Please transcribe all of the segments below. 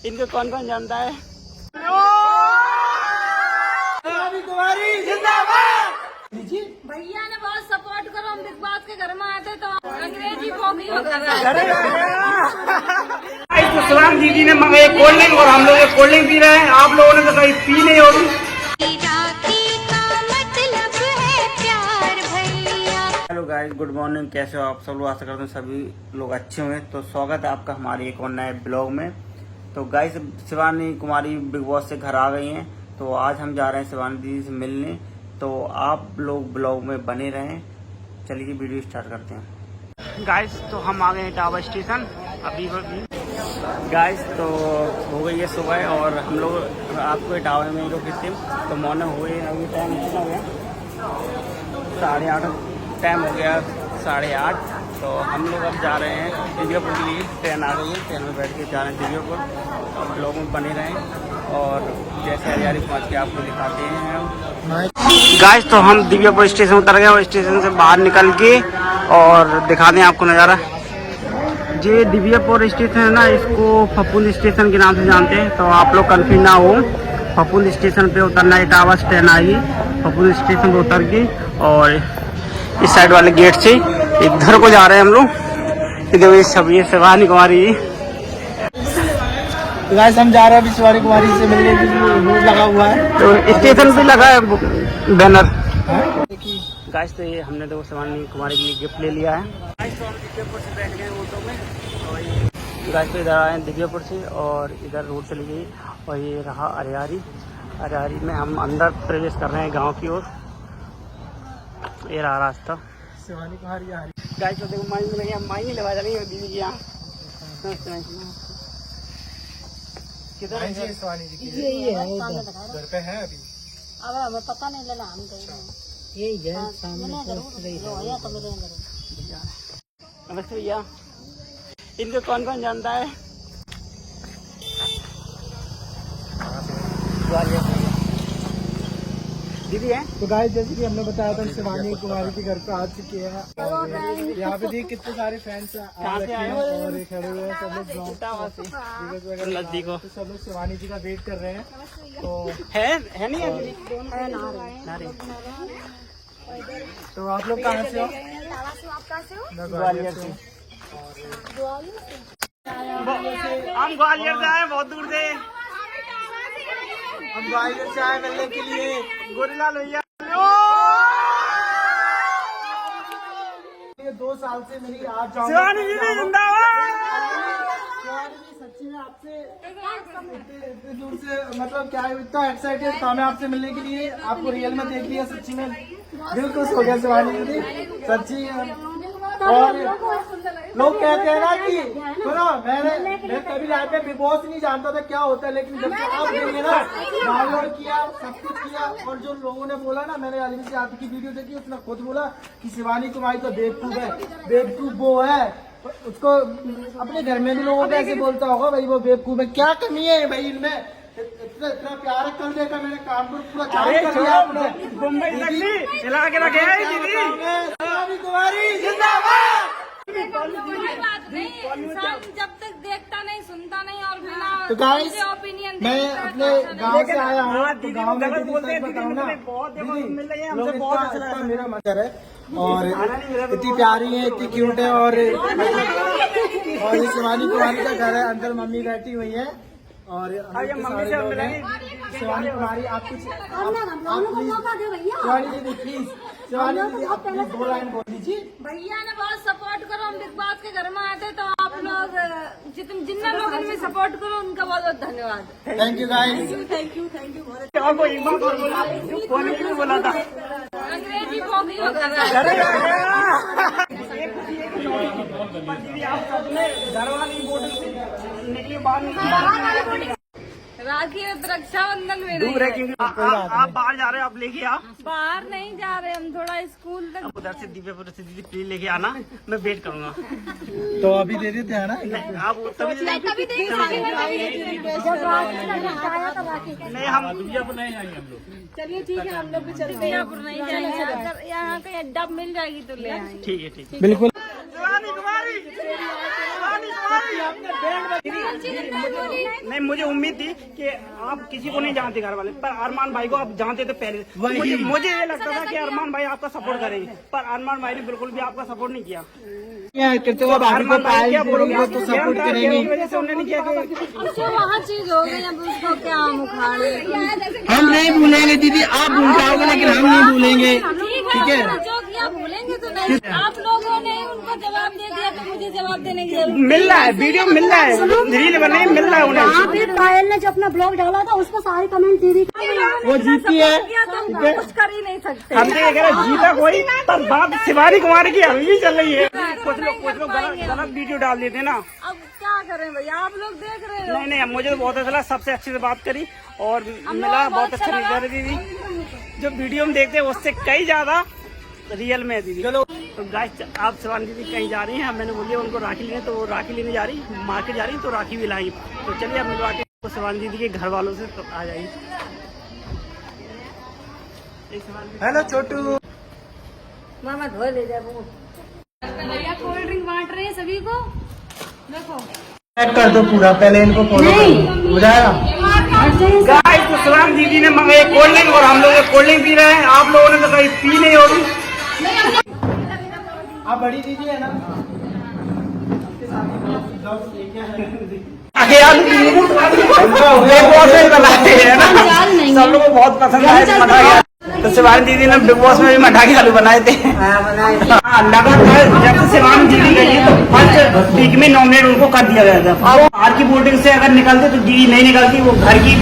इनको कौन कौन जानता है? भैया ने बहुत सपोर्ट करो। हम बिग बॉस के घर में आते तो अंग्रेजी फोकी होता तो शिवांग दीदी ने मंगाई कोल्ड ड्रिंक और हम लोग ये कोल्ड ड्रिंक पी रहे हैं। आप लोगों ने तो कहीं पी नहीं होगी। Hello guys, good morning. कैसे हो आप सब लोग? आशा करते हैं सभी लोग अच्छे होंगे। तो स्वागत है आपका हमारे एक और नए ब्लॉग में। तो guys, Shivani Kumari big boss से घर आ गई हैं। तो आज हम जा रहे हैं शिवानी दीदी से मिलने। तो आप लोग ब्लॉग में बने रहें। चलिए वीडियो स्टार्ट करते हैं। गाइस, तो हम आ गए हैं टावर स्टेशन अभी। गाइस, तो हो गई है सुबह और हम लोग आपको टावर में रुके थे। तो मॉर्निंग हो गई, अभी टाइम कितना हो गया? 8:30 टाइम हो गया, 8:30। तो हम लोग अब जा रहे हैं दिव्यापुर के लिए। ट्रेन आ गई है, ट्रेन में बैठ के जा रहे हैं दिव्यापुर। अब लोगों में बने रहें और जैसे हरियाली पहुँच के आपको दिखाते हैं। गाइस, तो हम दिव्यापुर स्टेशन उतर गए और स्टेशन से बाहर निकल के और दिखाते हैं आपको नज़ारा। ये दिव्यापुर स्टेशन है ना, इसको फफूंद स्टेशन के नाम से जानते हैं। तो आप लोग कन्फ्यूज ना हो, फफूंद स्टेशन पे उतरना है। टावर ट्रेन आएगी, फफूंद स्टेशन पे उतर के और इस साइड वाले गेट से इधर को जा रहे हैं हम लोग। इधर सब ये शिवानी कुमारी। तो गाइस, हम जा रहे हैं शिवानी कुमारी से मिलने के लिए। बोर्ड लगा हुआ है, तो स्टेशन पे लगा है बैनर। गाइस, तो ये हमने तो शिवानी कुमारी के लिए गिफ्ट ले लिया है। गाइस, तो हम दिव्यापुर से बैठ गए ऑटो में और ये गाइस तो इधर आए हैं दिव्यापुर से और इधर रोड चली गई और ये रहा अरियारी। अरियारी में हम अंदर प्रवेश कर रहे हैं गांव की ओर। ये रहा रास्ता शिवानी कुमारी आ रही। गाइस, तो देखो माई लगा जा रही है दीदी की यहाँ। किधर है शिवानी जी की? यही है, घर पे है अभी। अब हमें पता नहीं लेना, हम यही है सामने। नमस्ते भैया, इनको कौन कौन जानता है? दीदी है। तो गाइस, जैसे कि हमने बताया था, शिवानी कुमारी के घर पे आ चुके हैं और यहाँ पे देखिए कितने सारे फैंस आ रखे हैं और खड़े हुए हैं। सब लोग नजदीक हो तो सब लोग शिवानी जी का वेट कर रहे हैं। तो है नहीं है? तो आप लोग कहाँ से हो? मैं ग्वालियर से। हम ग्वालियर से आए, बहुत दूर से। हम ग्वालियर से आए मिलने के लिए। गोरीलाल भैया, ये 2 साल से मेरी आज शिवानी जी जिंदाबाद। सच्ची में आपसे इतने दूर से, मतलब क्या है, इतना एक्साइटेड था मैं आपसे मिलने के लिए। आपको रियल में देख लिया, सच्ची में दिल खुश हो गया शिवानी जी, सच्ची। और लोग कहते हैं ना कि सुनो, मैं कभी लाइफ में बिग बॉस नहीं जानता था क्या होता है, लेकिन जब से आप गई है ना, डाउनलोड किया, सब कुछ किया और जो लोगों ने बोला ना, मैंने अलवी से आपकी वीडियो देखी, उसने खुद बोला कि शिवानी कुमारी तो बेवकूफ है, बेवकूफ वो है। उसको अपने घर में भी लोगों को ऐसे बोलता होगा, भाई वो बेवकूफ है। क्या कमी है भाई इनमें? इतना प्यार कर देगा, मैंने काम को पूरा काम कर दिया आपने। मुंबई तक चला के रखे हैं दीदी। शिवानी कुमारी जिंदाबाद। कोई बात नहीं, इंसान जब तक देखता नहीं, सुनता नहीं और बिना तो गाइस, ओपिनियन मैं अपने गांव से आया हूँ। तो गांव में मेरा मदर है और इतनी प्यारी है, इतनी क्यूट है और ये शिवानी कुमारी का घर है। अंदर मम्मी बैठी हुई है और मम्मी से शिवानी कुमारी, आप कुछ शिवानी दीदी प्लीज, शिवानी दीदी आप प्लीज 2 लाइन बोल दीजिए। भैया ने बहुत सपोर्ट करो। हम बिग बॉस के घर में आते तो आप लोग जितने लोग इनमें सपोर्ट करो उनका बहुत बहुत धन्यवाद। Thank you guys. Thank you बोला था अंग्रेजी फोकी होता निकली बाहर। राखी है तो रक्षाबंधन में दूर है क्योंकि आप बाहर जा रहे हो। आप लेके आ। बाहर नहीं जा रहे, हम थोड़ा स्कूल तक। उधर से दिव्यापुर से दीदी प्लीज लेके आना, मैं वेट करूंगा। तो अभी दे देते हैं ना? आप तभी नहीं, हम दिव्यापुर नहीं आएंगे हम लोग। चलिए ठीक है, हम लोग भी चलते हैं। दिव्यापुर नहीं जाएंगे, अगर यहाँ कहीं अड्डा मिल जाएगी तो ले आएंगे। ठीक है, ठीक है, बिल्कुल। शिवानी कुमारी, शिवानी कुमारी। नहीं, मुझे उम्मीद थी कि आप किसी को नहीं जानते घर वाले, पर अरमान भाई को आप जानते थे पहले। मुझे ये लगता था कि अरमान भाई आपका सपोर्ट करेंगे, पर अरमान भाई ने बिल्कुल भी आपका सपोर्ट नहीं किया। करते हो भाभी को क्या बोलोगे तो सपोर्ट करेंगे। वजह से उन्होंने नहीं किया कि जो वहाँ चीज हो गई, अब उसको क्या हम उखाड़े। हम नहीं भूलेंगे दीदी, आप भूल जाओगे लेकिन हम नहीं भूलेंगे, ठीक है। जो किया भूलेंगे तो नहीं। आप लोगों ने उनको जवाब दे दिया तो मुझे जवाब देने की जरूरत मिल रहा है, वीडियो मिल रहा है, रील बने मिल रहा है उन्हें। पायल ने जो अपना ब्लॉग डाला था उस पर सारे कमेंट दीदी वो जीती है, तो हम कुछ कर ही नहीं सकते। हम तो कह रहे जीता कोई, पर बात शिवानी कुमार की अभी भी चल रही है। कुछ लोग गलत वीडियो डाल देते ना। अब क्या करें भैया, आप लोग देख रहे हो। नहीं, मुझे तो बहुत अच्छा लगा, सबसे अच्छे से बात करी और मिला, बहुत अच्छा लगा दीदी। जो वीडियो में देखते हैं उससे कई ज्यादा रियल में है दीदी। चलो तो गाइस, आप शिवानी दीदी कहीं जा रही हैं, मैंने बोलिए उनको राखी लेने, तो राखी लेने जा रही, मार्केट जा रही, तो राखी भी लाई। तो चलिए अब मिलवा के शिवानी दीदी के घर वालों से तो आ जाइए। हेलो छोटू। मामा धो ले जाओ। भैया कोल्ड ड्रिंक बांट रहे हैं सभी को, देखो। पैक कर दो पूरा, पहले इनको फॉलो हो जाएगा। गाइस, तो शिवानी दीदी ने मंगाई कोल्ड ड्रिंक और हम लोग कोल्ड ड्रिंक पी रहे हैं। आप लोगों ने तो कहीं पी नहीं होगी। आप बड़ी दीदी है ना। सब लोगों को बहुत पसंद आया। तो शिवानी दीदी ने बिग बॉस में भी मठा के आलू बनाए थे। लगातार जब से शिवानी दीदी गई तो फर्स्ट वीक में नॉमिनेट उनको कर दिया गया था। और बाहर की वोटिंग से अगर निकलते तो दीदी नहीं निकलती, वो घर की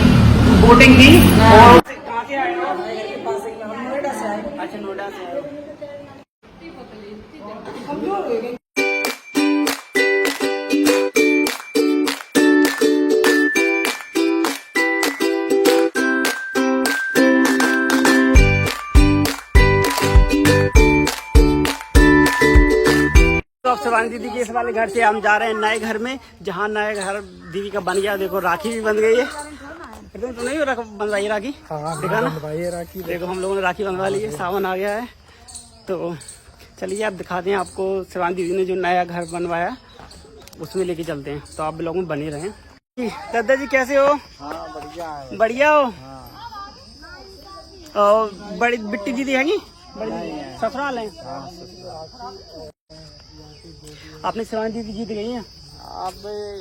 वोटिंग थी। और कहाँ से आए हो? अच्छा, नोएडा से आए हो। शिवानी दीदी के इस वाले घर से हम जा रहे हैं नए घर में, जहाँ नया घर दीदी का बन गया। देखो राखी भी बन गई है। तो नहीं बनवाई राखी? देखा ना, राखी देखो हम लोगों ने राखी बनवा ली है, सावन आ गया है। तो चलिए आप दिखाते हैं आपको शिवानी दीदी ने जो नया घर बनवाया, उसमें लेके चलते हैं। तो आप लोगों में बने रहें। दादा जी कैसे हो? बढ़िया हो। और बड़ी बिट्टी दीदी है ससुराल है। आपने शिवानी दीदी जीत गई हैं? अब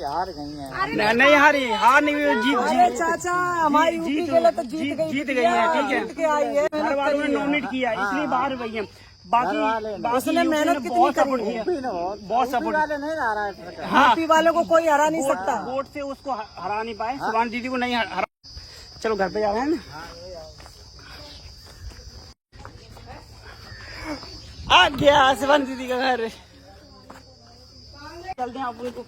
हार गई हैं। नहीं हार नहीं जीत चाचा हमारी जीत गई है, ठीक है। घर वालों ने नॉमिनेट किया, इसलिए बाहर गई है। बाकी उसने मेहनत कितनी सपोर्ट किया, बहुत सपोर्ट। नहीं आ रहा है। हाँ, वालों को कोई हरा नहीं सकता। वोट से उसको हरा नहीं पाए, शिवानी दीदी को नहीं हरा। चलो घर पे जा रहे हैं ना। आ गया शिवानी दीदी का घर। चलते हैं आपको,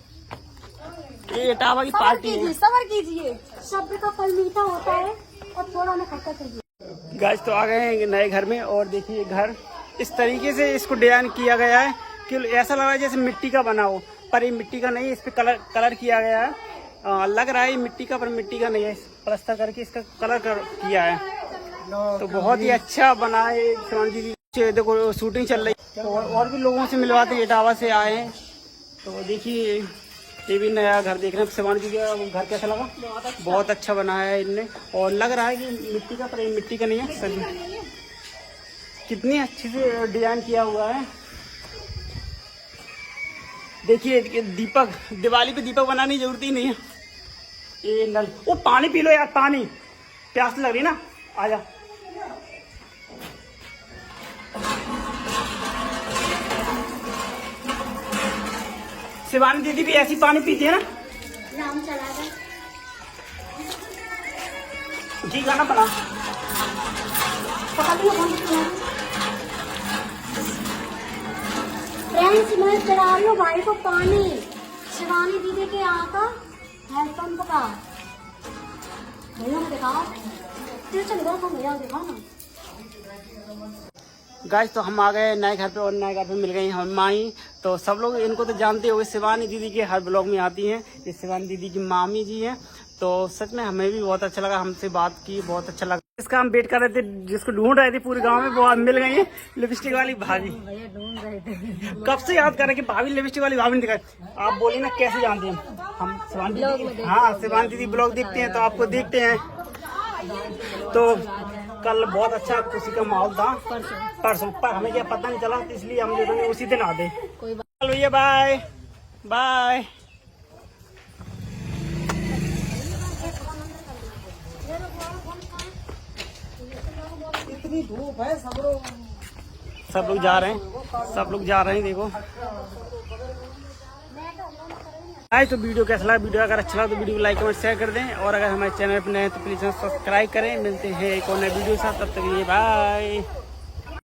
ये टावा की पार्टी है। सबर कीजिए, शब्द का फल मीठा होता है और थोड़ा ना खट्टा चाहिए। गाइस, तो आ गए हैं नए घर में और देखिए घर इस तरीके से इसको डिजाइन किया गया है कि ऐसा लग रहा है जैसे मिट्टी का बना हो, पर ये मिट्टी का नहीं है। इस पे कलर किया गया है। लग रहा है ये मिट्टी का, पर मिट्टी का नहीं है। प्लास्टर करके इसका कलर किया है। तो बहुत ही अच्छा बना है। शिवानी दीदी देखो शूटिंग चल रही है, और भी लोगों से मिलवाते इटावा से आए हैं। तो देखिए ये भी नया घर देख रहे हैं। शिवानी जी का घर कैसा लगा? बहुत अच्छा बनाया है इनने, और लग रहा है कि मिट्टी का, पर ये मिट्टी का नहीं है सही। कितनी अच्छी से डिजाइन किया हुआ है। देखिए दीपक, दिवाली पे दीपक बनाने की जरूरत ही नहीं है। ये नल, वो पानी पी लो यार, पानी प्यास लग रही ना, आजा। शिवानी दीदी भी ऐसी पानी पीती है ना? राम चला गया। जी खाना बना। फ्रेंड्स, मैं चला रही हूँ भाई को पानी, शिवानी दीदी के यहाँ का हैंडपंप का। भैया को दिखाओ, चल गया भैया को दिखाओ ना। गाइस, तो हम आ गए नए घर पे, और नए घर पे मिल गई हम माई। तो सब लोग इनको तो जानते हो, शिवानी दीदी के हर ब्लॉग में आती हैं। ये शिवानी दीदी की मामी जी हैं। तो सच में हमें भी बहुत अच्छा लगा, हमसे बात की, बहुत अच्छा लगा। इसका हम वेट कर रहे थे, जिसको ढूंढ रहे थे पूरे गांव में, वो आज मिल गई है लिपस्टिक वाली भाभी। ढूंढ रहे थे। कब से याद कर रहे कि भाभी लिपस्टिक वाली भाभी नहीं दिखाई। आप बोलिए ना कैसे जानते हैं हम शिवानी दीदी? हाँ, शिवानी दीदी ब्लॉग देखते हैं तो आपको देखते हैं। तो कल बहुत अच्छा खुशी का माहौल था, परसों पर हमें क्या पता नहीं चला, इसलिए हम लोगों ने उसी दिन आ गए। चलो भैया, बाय बाय। इतनी धूप है, सब लोग जा रहे हैं, सब लोग जा रहे हैं। देखो गाइस, तो वीडियो कैसा लगा? वीडियो अगर अच्छा लगा तो वीडियो को लाइक कमेंट शेयर कर दें, और अगर हमारे चैनल पर नए हैं तो प्लीज सब्सक्राइब करें। मिलते हैं एक और नए वीडियो के साथ, तब तक के लिए बाय।